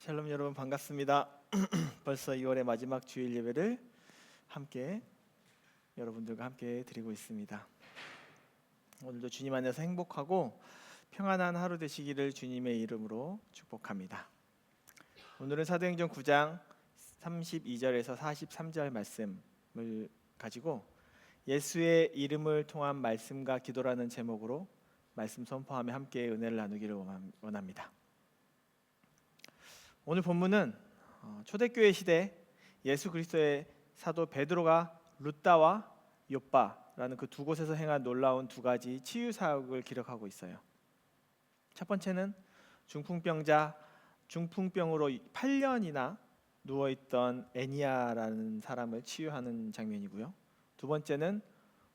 샬롬 여러분 반갑습니다. 벌써 2월의 마지막 주일 예배를 함께 여러분들과 함께 드리고 있습니다. 오늘도 주님 안에서 행복하고 평안한 하루 되시기를 주님의 이름으로 축복합니다. 오늘은 사도행전 9장 32절에서 43절 말씀을 가지고 예수의 이름을 통한 말씀과 기도라는 제목으로 말씀 선포하며 함께 은혜를 나누기를 원합니다. 오늘 본문은 초대교회 시대 예수 그리스도의 사도 베드로가 룻다와 욥바라는 그 두 곳에서 행한 놀라운 두 가지 치유 사역을 기록하고 있어요. 첫 번째는 중풍병으로 8년이나 누워있던 애니야라는 사람을 치유하는 장면이고요. 두 번째는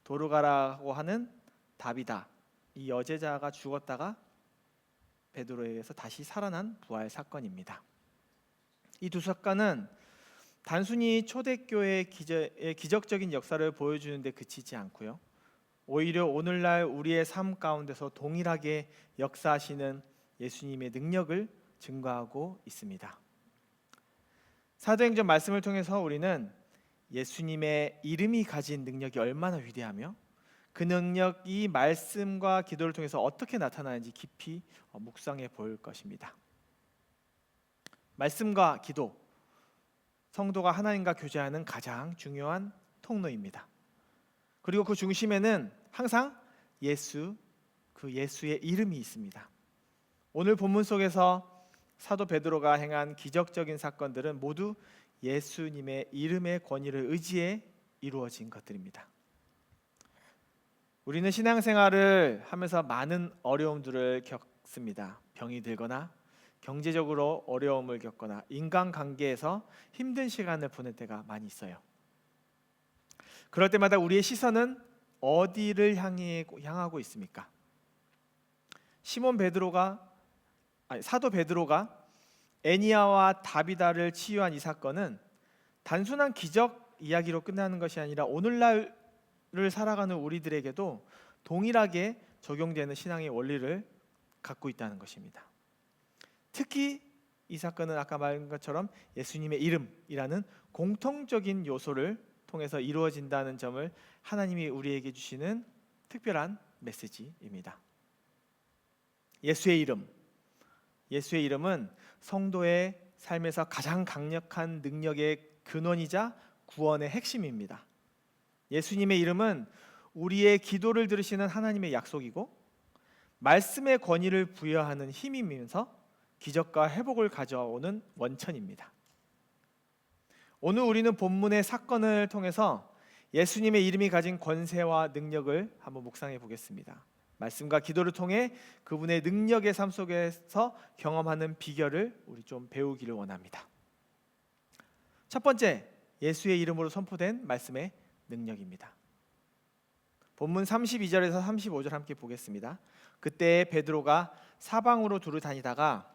도르가라고 하는 다비다, 이 여제자가 죽었다가 베드로에 의해서 다시 살아난 부활 사건입니다. 이 두 사건은 단순히 초대교회의 기적적인 역사를 보여주는 데 그치지 않고요, 오히려 오늘날 우리의 삶 가운데서 동일하게 역사하시는 예수님의 능력을 증거하고 있습니다. 사도행전 말씀을 통해서 우리는 예수님의 이름이 가진 능력이 얼마나 위대하며 그 능력이 말씀과 기도를 통해서 어떻게 나타나는지 깊이 묵상해 볼 것입니다. 말씀과 기도, 성도가 하나님과 교제하는 가장 중요한 통로입니다. 그리고 그 중심에는 항상 그 예수의 이름이 있습니다. 오늘 본문 속에서 사도 베드로가 행한 기적적인 사건들은 모두 예수님의 이름의 권위를 의지해 이루어진 것들입니다. 우리는 신앙생활을 하면서 많은 어려움들을 겪습니다. 병이 들거나 경제적으로 어려움을 겪거나 인간관계에서 힘든 시간을 보낼 때가 많이 있어요. 그럴 때마다 우리의 시선은 어디를 향하고 있습니까? 사도 베드로가 애니야와 다비다를 치유한 이 사건은 단순한 기적 이야기로 끝나는 것이 아니라 오늘날을 살아가는 우리들에게도 동일하게 적용되는 신앙의 원리를 갖고 있다는 것입니다. 특히 이 사건은 아까 말한 것처럼 예수님의 이름이라는 공통적인 요소를 통해서 이루어진다는 점을 하나님이 우리에게 주시는 특별한 메시지입니다. 예수의 이름은 성도의 삶에서 가장 강력한 능력의 근원이자 구원의 핵심입니다. 예수님의 이름은 우리의 기도를 들으시는 하나님의 약속이고 말씀의 권위를 부여하는 힘이면서 기적과 회복을 가져오는 원천입니다. 오늘 우리는 본문의 사건을 통해서 예수님의 이름이 가진 권세와 능력을 한번 묵상해 보겠습니다. 말씀과 기도를 통해 그분의 능력의 삶 속에서 경험하는 비결을 우리 좀 배우기를 원합니다. 첫 번째, 예수의 이름으로 선포된 말씀의 능력입니다. 본문 32절에서 35절 함께 보겠습니다. 그때 베드로가 사방으로 두루 다니다가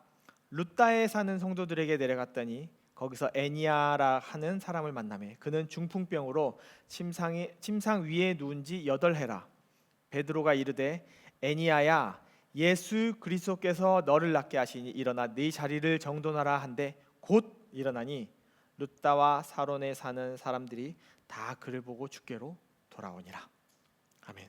룻다에 사는 성도들에게 내려갔더니 거기서 애니야라 하는 사람을 만나매 그는 중풍병으로 침상 위에 누운 지 8해라. 베드로가 이르되 애니야야, 예수 그리스도께서 너를 낫게 하시니 일어나 네 자리를 정돈하라 한데 곧 일어나니 룻다와 사론에 사는 사람들이 다 그를 보고 주께로 돌아오니라. 아멘.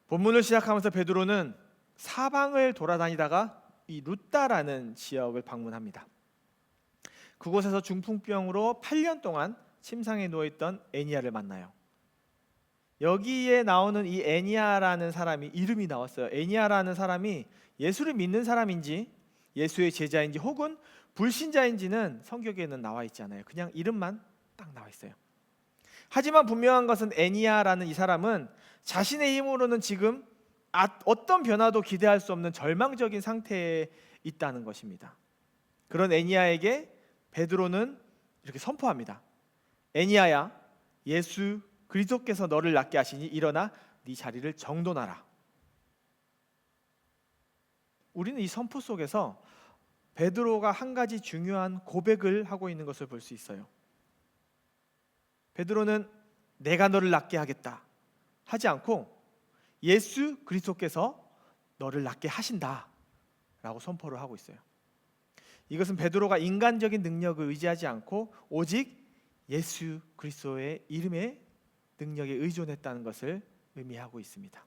본문을 시작하면서 베드로는 사방을 돌아다니다가 이 룻다라는 지역을 방문합니다. 그곳에서 중풍병으로 8년 동안 침상에 누워있던 애니야를 만나요. 여기에 나오는 이 애니야라는 사람이 이름이 나왔어요. 애니야라는 사람이 예수를 믿는 사람인지 예수의 제자인지 혹은 불신자인지는 성경에는 나와 있지 않아요. 그냥 이름만 딱 나와 있어요. 하지만 분명한 것은 애니야라는 이 사람은 자신의 힘으로는 지금 어떤 변화도 기대할 수 없는 절망적인 상태에 있다는 것입니다. 그런 애니야에게 베드로는 이렇게 선포합니다. 애니야야, 예수 그리스도께서 너를 낫게 하시니 일어나 네 자리를 정돈하라. 우리는 이 선포 속에서 베드로가 한 가지 중요한 고백을 하고 있는 것을 볼 수 있어요. 베드로는 내가 너를 낫게 하겠다 하지 않고 예수 그리스도께서 너를 낫게 하신다 라고 선포를 하고 있어요. 이것은 베드로가 인간적인 능력을 의지하지 않고 오직 예수 그리스도의 이름의 능력에 의존했다는 것을 의미하고 있습니다.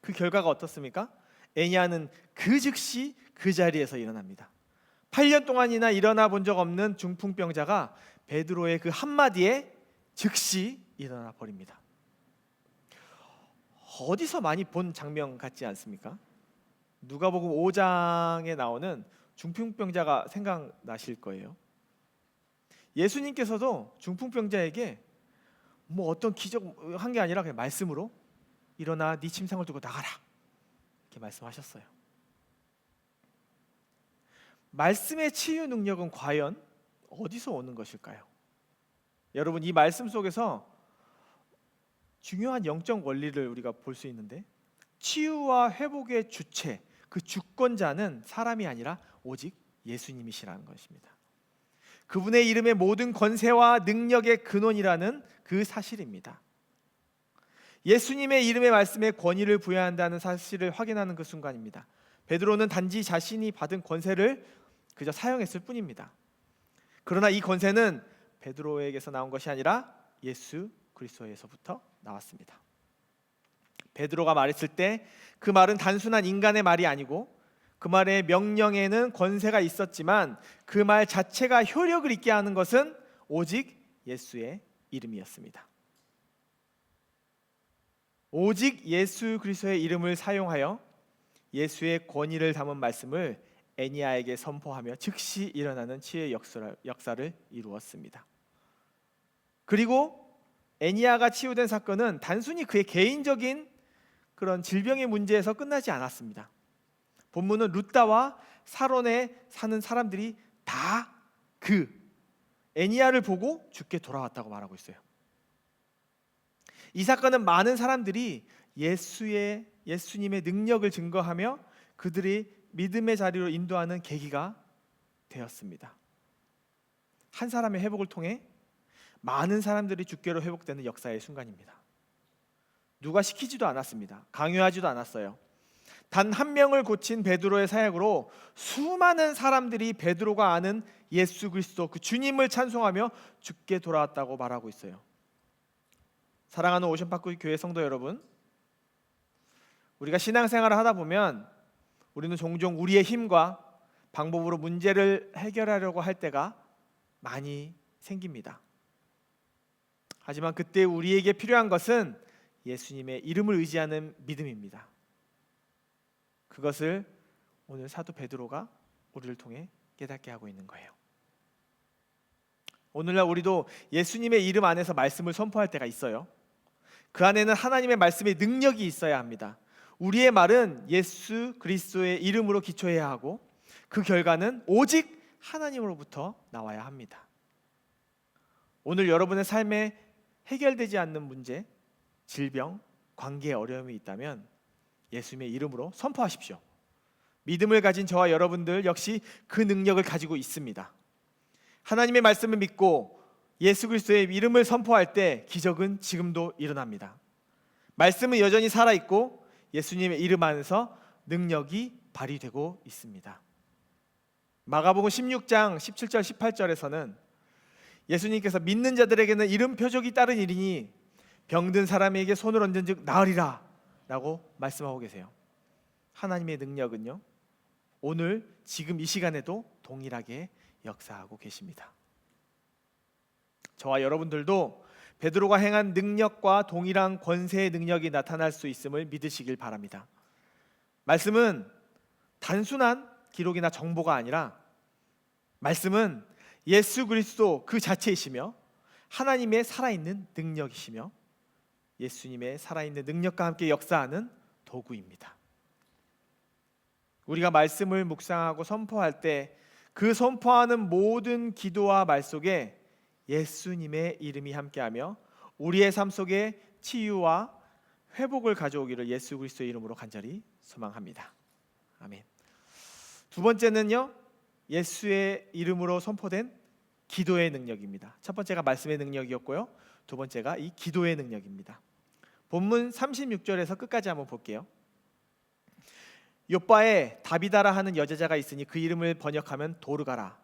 그 결과가 어떻습니까? 애니아는 그 즉시 그 자리에서 일어납니다. 8년 동안이나 일어나 본 적 없는 중풍병자가 베드로의 그 한마디에 즉시 일어나 버립니다. 어디서 많이 본 장면 같지 않습니까? 누가복음 5장에 나오는 중풍병자가 생각나실 거예요. 예수님께서도 중풍병자에게 뭐 어떤 기적 한 게 아니라 그냥 말씀으로 일어나 네 침상을 두고 나가라 이렇게 말씀하셨어요. 말씀의 치유 능력은 과연 어디서 오는 것일까요? 여러분, 이 말씀 속에서 중요한 영적 원리를 우리가 볼 수 있는데, 치유와 회복의 주체, 그 주권자는 사람이 아니라 오직 예수님이시라는 것입니다. 그분의 이름의 모든 권세와 능력의 근원이라는 그 사실입니다. 예수님의 이름의 말씀에 권위를 부여한다는 사실을 확인하는 그 순간입니다. 베드로는 단지 자신이 받은 권세를 그저 사용했을 뿐입니다. 그러나 이 권세는 베드로에게서 나온 것이 아니라 예수 그리스도에서부터 나왔습니다. 베드로가 말했을 때 그 말은 단순한 인간의 말이 아니고 그 말의 명령에는 권세가 있었지만 그 말 자체가 효력을 있게 하는 것은 오직 예수의 이름이었습니다. 오직 예수 그리스도의 이름을 사용하여 예수의 권위를 담은 말씀을 애니아에게 선포하며 즉시 일어나는 치유의 역사를 이루었습니다. 그리고 애니아가 치유된 사건은 단순히 그의 개인적인 그런 질병의 문제에서 끝나지 않았습니다. 본문은 룻다와 사론에 사는 사람들이 다 그 애니아를 보고 죽게 돌아왔다고 말하고 있어요. 이 사건은 많은 사람들이 예수님의 능력을 증거하며 그들이 믿음의 자리로 인도하는 계기가 되었습니다. 한 사람의 회복을 통해 많은 사람들이 주께로 회복되는 역사의 순간입니다. 누가 시키지도 않았습니다. 강요하지도 않았어요. 단 한 명을 고친 베드로의 사역으로 수많은 사람들이 베드로가 아는 예수 그리스도 그 주님을 찬송하며 주께 돌아왔다고 말하고 있어요. 사랑하는 오션파크 교회 성도 여러분, 우리가 신앙생활을 하다 보면 우리는 종종 우리의 힘과 방법으로 문제를 해결하려고 할 때가 많이 생깁니다. 하지만 그때 우리에게 필요한 것은 예수님의 이름을 의지하는 믿음입니다. 그것을 오늘 사도 베드로가 우리를 통해 깨닫게 하고 있는 거예요. 오늘날 우리도 예수님의 이름 안에서 말씀을 선포할 때가 있어요. 그 안에는 하나님의 말씀의 능력이 있어야 합니다. 우리의 말은 예수 그리스도의 이름으로 기초해야 하고 그 결과는 오직 하나님으로부터 나와야 합니다. 오늘 여러분의 삶에 해결되지 않는 문제, 질병, 관계에 어려움이 있다면 예수님의 이름으로 선포하십시오. 믿음을 가진 저와 여러분들 역시 그 능력을 가지고 있습니다. 하나님의 말씀을 믿고 예수 그리스도의 이름을 선포할 때 기적은 지금도 일어납니다. 말씀은 여전히 살아있고 예수님의 이름 안에서 능력이 발휘되고 있습니다. 마가복음 16장 17절 18절에서는 예수님께서 믿는 자들에게는 이름 표적이 따른 일이니 병든 사람에게 손을 얹은즉 나으리라 라고 말씀하고 계세요. 하나님의 능력은요, 오늘 지금 이 시간에도 동일하게 역사하고 계십니다. 저와 여러분들도 베드로가 행한 능력과 동일한 권세의 능력이 나타날 수 있음을 믿으시길 바랍니다. 말씀은 단순한 기록이나 정보가 아니라 말씀은 예수 그리스도 그 자체이시며 하나님의 살아있는 능력이시며 예수님의 살아있는 능력과 함께 역사하는 도구입니다. 우리가 말씀을 묵상하고 선포할 때 그 선포하는 모든 기도와 말 속에 예수님의 이름이 함께하며 우리의 삶 속에 치유와 회복을 가져오기를 예수 그리스도의 이름으로 간절히 소망합니다. 아멘. 두 번째는요, 예수의 이름으로 선포된 기도의 능력입니다. 첫 번째가 말씀의 능력이었고요, 두 번째가 이 기도의 능력입니다. 본문 36절에서 끝까지 한번 볼게요. 욥바에 다비다라 하는 여제자가 있으니 그 이름을 번역하면 도르가라.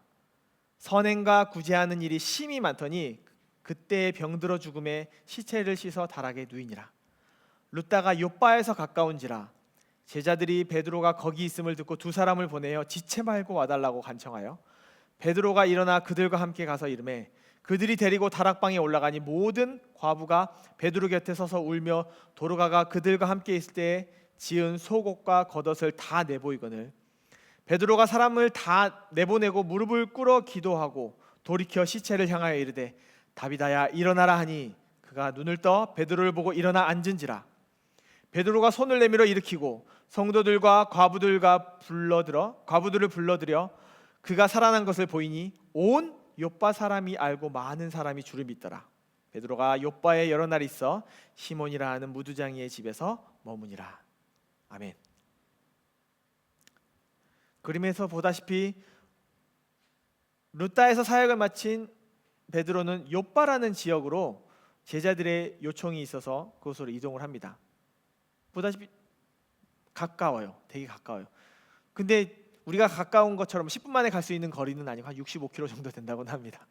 선행과 구제하는 일이 심히 많더니 그때 병들어 죽음에 시체를 씻어 다락에 누이니라. 룻다가 욥바에서 가까운지라 제자들이 베드로가 거기 있음을 듣고 두 사람을 보내어 지체 말고 와달라고 간청하여 베드로가 일어나 그들과 함께 가서 이르매 그들이 데리고 다락방에 올라가니 모든 과부가 베드로 곁에 서서 울며 도르가가 그들과 함께 있을 때에 지은 속옷과 겉옷을 다 내보이거늘 베드로가 사람을 다 내보내고 무릎을 꿇어 기도하고 돌이켜 시체를 향하여 이르되 다비다야 일어나라 하니 그가 눈을 떠 베드로를 보고 일어나 앉은지라. 베드로가 손을 내밀어 일으키고 성도들과 과부들을 불러들여 그가 살아난 것을 보이니 온 욥바 사람이 알고 많은 사람이 주를 믿더라. 베드로가 욥바에 여러 날 있어 시몬이라 하는 무두장이의 집에서 머무니라. 아멘. 그림에서 보다시피 룻다에서 사역을 마친 베드로는 욥바라는 지역으로 제자들의 요청이 있어서 그곳으로 이동을 합니다. 보다시피 가까워요. 되게 가까워요. 근데 우리가 가까운 것처럼 10분 만에 갈 수 있는 거리는 아니고 한 65km 정도 된다고 합니다.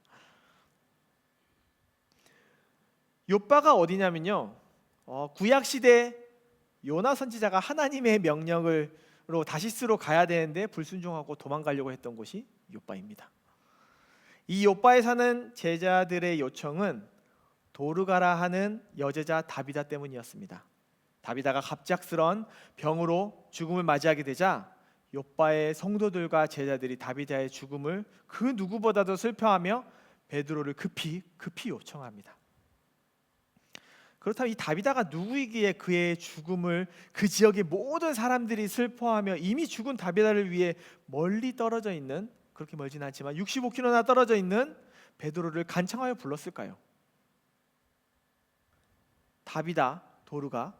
욥바가 어디냐면요, 구약 시대 요나 선지자가 하나님의 명령으로 다시스로 가야 되는데 불순종하고 도망가려고 했던 곳이 욥바입니다. 이 욥바에 사는 제자들의 요청은 도르가라 하는 여제자 다비다 때문이었습니다. 다비다가 갑작스런 병으로 죽음을 맞이하게 되자 욥바의 성도들과 제자들이 다비다의 죽음을 그 누구보다도 슬퍼하며 베드로를 급히 요청합니다. 그렇다면 이 다비다가 누구이기에 그의 죽음을 그 지역의 모든 사람들이 슬퍼하며 이미 죽은 다비다를 위해 멀리 떨어져 있는, 그렇게 멀진 않지만 65km나 떨어져 있는 베드로를 간청하여 불렀을까요? 다비다, 도르가,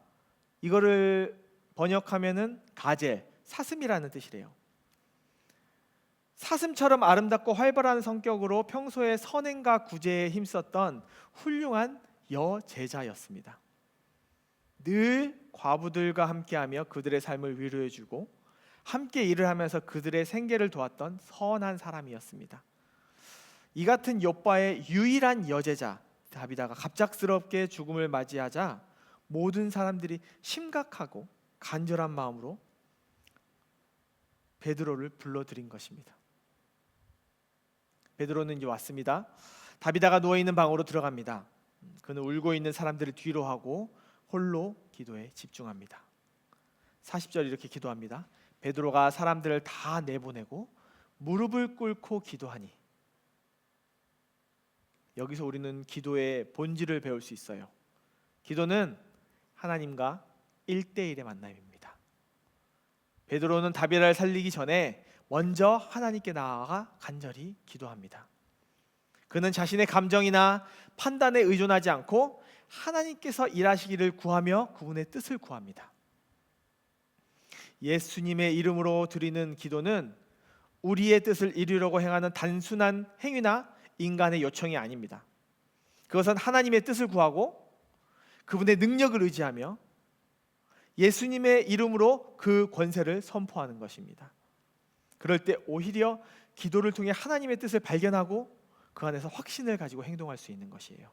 이거를 번역하면은 가젤, 사슴이라는 뜻이래요. 사슴처럼 아름답고 활발한 성격으로 평소에 선행과 구제에 힘썼던 훌륭한 여제자였습니다. 늘 과부들과 함께하며 그들의 삶을 위로해주고 함께 일을 하면서 그들의 생계를 도왔던 선한 사람이었습니다. 이 같은 욥바의 유일한 여제자 다비다가 갑작스럽게 죽음을 맞이하자 모든 사람들이 심각하고 간절한 마음으로 베드로를 불러들인 것입니다. 베드로는 이제 왔습니다. 다비다가 누워있는 방으로 들어갑니다. 그는 울고 있는 사람들을 뒤로 하고 홀로 기도에 집중합니다. 40절 이렇게 기도합니다. 베드로가 사람들을 다 내보내고 무릎을 꿇고 기도하니. 여기서 우리는 기도의 본질을 배울 수 있어요. 기도는 하나님과 1대1의 만남입니다. 베드로는 다비다를 살리기 전에 먼저 하나님께 나아가 간절히 기도합니다. 그는 자신의 감정이나 판단에 의존하지 않고 하나님께서 일하시기를 구하며 그분의 뜻을 구합니다. 예수님의 이름으로 드리는 기도는 우리의 뜻을 이루려고 행하는 단순한 행위나 인간의 요청이 아닙니다. 그것은 하나님의 뜻을 구하고 그분의 능력을 의지하며 예수님의 이름으로 그 권세를 선포하는 것입니다. 그럴 때 오히려 기도를 통해 하나님의 뜻을 발견하고 그 안에서 확신을 가지고 행동할 수 있는 것이에요.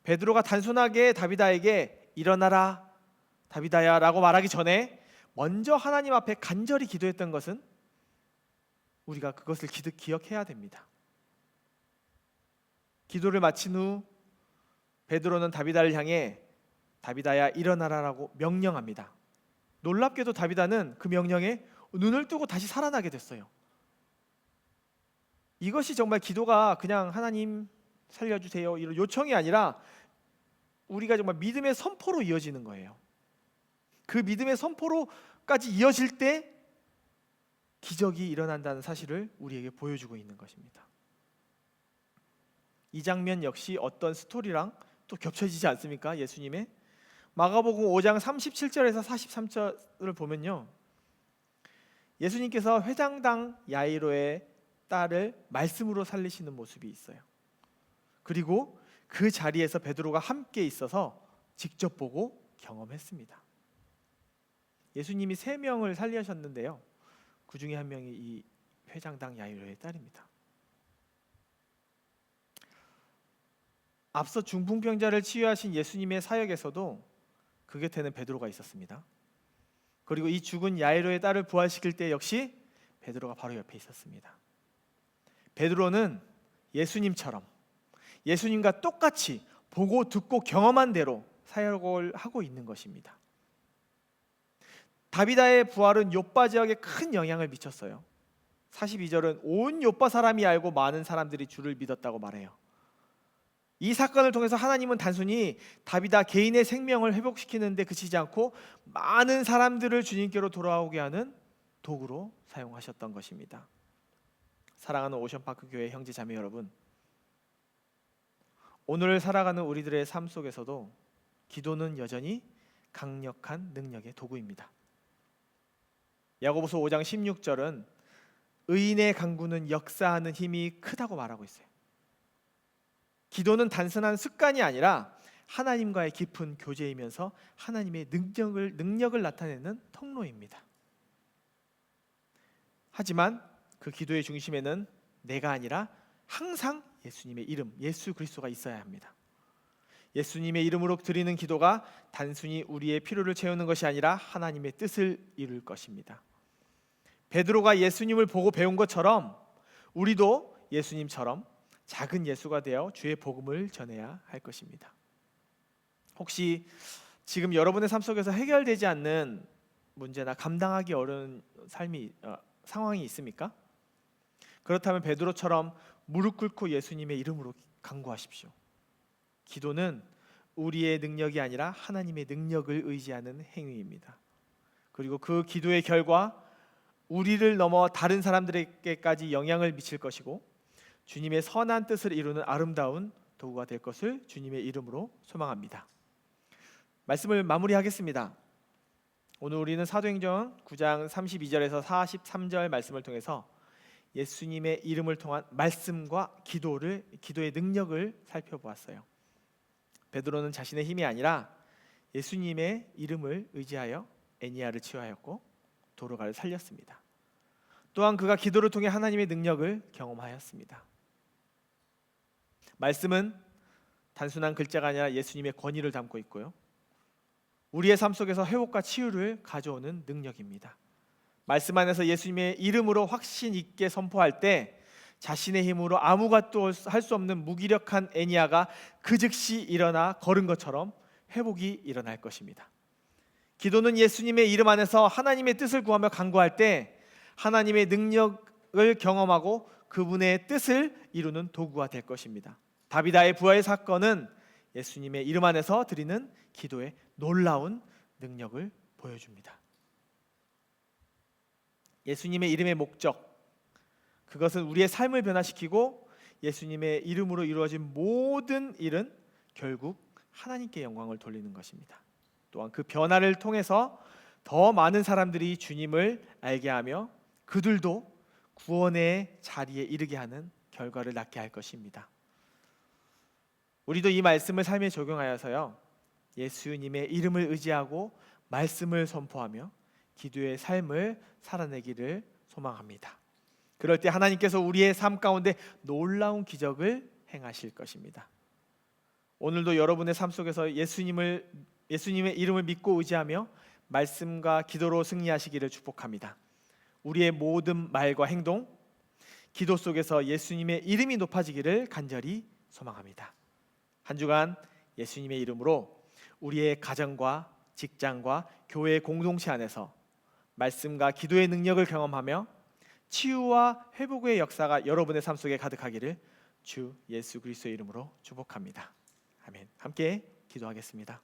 베드로가 단순하게 다비다에게 일어나라 다비다야 라고 말하기 전에 먼저 하나님 앞에 간절히 기도했던 것은 우리가 그것을 기억해야 됩니다. 기도를 마친 후 베드로는 다비다를 향해 다비다야 일어나라라고 명령합니다. 놀랍게도 다비다는 그 명령에 눈을 뜨고 다시 살아나게 됐어요. 이것이 정말 기도가 그냥 하나님 살려주세요 이런 요청이 아니라 우리가 정말 믿음의 선포로 이어지는 거예요. 그 믿음의 선포로까지 이어질 때 기적이 일어난다는 사실을 우리에게 보여주고 있는 것입니다. 이 장면 역시 어떤 스토리랑 또 겹쳐지지 않습니까? 예수님의 마가복음 5장 37절에서 43절을 보면요, 예수님께서 회장당 야이로의 딸을 말씀으로 살리시는 모습이 있어요. 그리고 그 자리에서 베드로가 함께 있어서 직접 보고 경험했습니다. 예수님이 3명을 살리셨는데요. 그 중에 한 명이 이 회장당 야이로의 딸입니다. 앞서 중풍병자를 치유하신 예수님의 사역에서도 그 곁에는 베드로가 있었습니다. 그리고 이 죽은 야이로의 딸을 부활시킬 때 역시 베드로가 바로 옆에 있었습니다. 베드로는 예수님처럼 예수님과 똑같이 보고 듣고 경험한 대로 사역을 하고 있는 것입니다. 다비다의 부활은 요빠 지역에 큰 영향을 미쳤어요. 42절은 온 요빠 사람이 알고 많은 사람들이 주를 믿었다고 말해요. 이 사건을 통해서 하나님은 단순히 다비다 개인의 생명을 회복시키는 데 그치지 않고 많은 사람들을 주님께로 돌아오게 하는 도구로 사용하셨던 것입니다. 사랑하는 오션파크 교회 형제 자매 여러분, 오늘 살아가는 우리들의 삶 속에서도 기도는 여전히 강력한 능력의 도구입니다. 야고보서 5장 16절은 의인의 간구는 역사하는 힘이 크다고 말하고 있어요. 기도는 단순한 습관이 아니라 하나님과의 깊은 교제이면서 하나님의 능력을 나타내는 통로입니다. 하지만 그 기도의 중심에는 내가 아니라 항상 예수님의 이름, 예수 그리스도가 있어야 합니다. 예수님의 이름으로 드리는 기도가 단순히 우리의 필요를 채우는 것이 아니라 하나님의 뜻을 이룰 것입니다. 베드로가 예수님을 보고 배운 것처럼 우리도 예수님처럼 작은 예수가 되어 주의 복음을 전해야 할 것입니다. 혹시 지금 여러분의 삶 속에서 해결되지 않는 문제나 감당하기 어려운 상황이 있습니까? 그렇다면 베드로처럼 무릎 꿇고 예수님의 이름으로 간구하십시오. 기도는 우리의 능력이 아니라 하나님의 능력을 의지하는 행위입니다. 그리고 그 기도의 결과 우리를 넘어 다른 사람들에게까지 영향을 미칠 것이고 주님의 선한 뜻을 이루는 아름다운 도구가 될 것을 주님의 이름으로 소망합니다. 말씀을 마무리하겠습니다. 오늘 우리는 사도행전 9장 32절에서 43절 말씀을 통해서 예수님의 이름을 통한 말씀과 기도의 능력을 살펴보았어요. 베드로는 자신의 힘이 아니라 예수님의 이름을 의지하여 애니야를 치유하였고 도로가를 살렸습니다. 또한 그가 기도를 통해 하나님의 능력을 경험하였습니다. 말씀은 단순한 글자가 아니라 예수님의 권위를 담고 있고요. 우리의 삶 속에서 회복과 치유를 가져오는 능력입니다. 말씀 안에서 예수님의 이름으로 확신 있게 선포할 때 자신의 힘으로 아무것도 할 수 없는 무기력한 애니야가 그 즉시 일어나 걸은 것처럼 회복이 일어날 것입니다. 기도는 예수님의 이름 안에서 하나님의 뜻을 구하며 간구할 때 하나님의 능력을 경험하고 그분의 뜻을 이루는 도구가 될 것입니다. 다비다의 부활의 사건은 예수님의 이름 안에서 드리는 기도의 놀라운 능력을 보여줍니다. 예수님의 이름의 목적, 그것은 우리의 삶을 변화시키고 예수님의 이름으로 이루어진 모든 일은 결국 하나님께 영광을 돌리는 것입니다. 또한 그 변화를 통해서 더 많은 사람들이 주님을 알게 하며 그들도 구원의 자리에 이르게 하는 결과를 낳게 할 것입니다. 우리도 이 말씀을 삶에 적용하여서요, 예수님의 이름을 의지하고 말씀을 선포하며 기도의 삶을 살아내기를 소망합니다. 그럴 때 하나님께서 우리의 삶 가운데 놀라운 기적을 행하실 것입니다. 오늘도 여러분의 삶 속에서 예수님의 이름을 믿고 의지하며 말씀과 기도로 승리하시기를 축복합니다. 우리의 모든 말과 행동, 기도 속에서 예수님의 이름이 높아지기를 간절히 소망합니다. 한 주간 예수님의 이름으로 우리의 가정과 직장과 교회 공동체 안에서 말씀과 기도의 능력을 경험하며 치유와 회복의 역사가 여러분의 삶 속에 가득하기를 주 예수 그리스도의 이름으로 축복합니다. 아멘. 함께 기도하겠습니다.